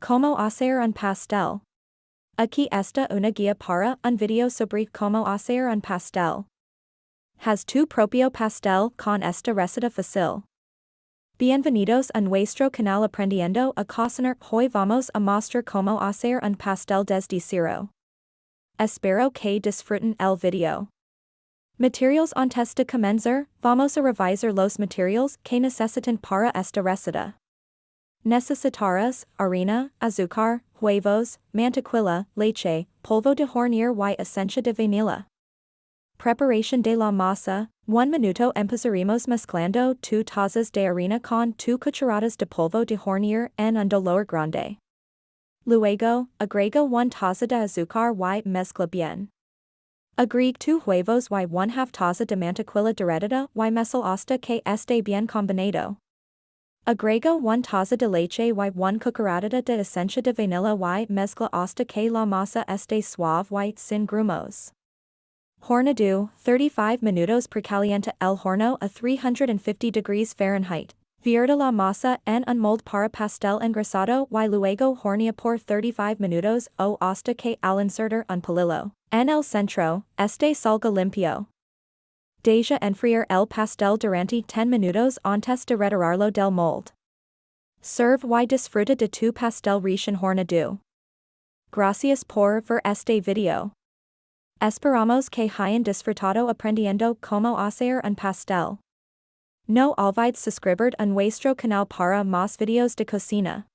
Como hacer un pastel. Aquí está una guía para un video sobre cómo hacer un pastel. Has tu propio pastel con esta receta fácil. Bienvenidos a nuestro canal Aprendiendo a Cocinar. Hoy vamos a mostrar cómo hacer un pastel desde cero. Espero que disfruten el video. Materials. Antes de comenzar, vamos a revisar los materials que necesitan para esta receta. Necesitarás harina, azúcar, huevos, mantequilla, leche, polvo de hornear y esencia de vainilla. Preparación de la masa. 1 minuto empezaremos mezclando 2 tazas de harina con 2 cucharadas de polvo de hornear en un dolor grande. Luego, agrega 1 taza de azúcar y mezcla bien. Agrega 2 huevos y 1/2 taza de mantequilla derretida y mezcla hasta que esté bien combinado. Agrega 1 taza de leche y 1 cucharadita de esencia de vainilla y mezcla hasta que la masa esté suave y sin grumos. Horneado, 35 minutos. Precalienta el horno a 350 degrees Fahrenheit. Vierta la masa en un molde para pastel engrasado y luego hornea por 35 minutos o hasta que al insertar un palillo en el centro, este salga limpio. Deja enfriar el pastel durante 10 minutos antes de retirarlo del molde. Serve y disfruta de tu pastel recién horneado. Gracias por ver este video. Esperamos que hayan disfrutado aprendiendo cómo hacer un pastel. No olvides suscribir a nuestro canal para más videos de cocina.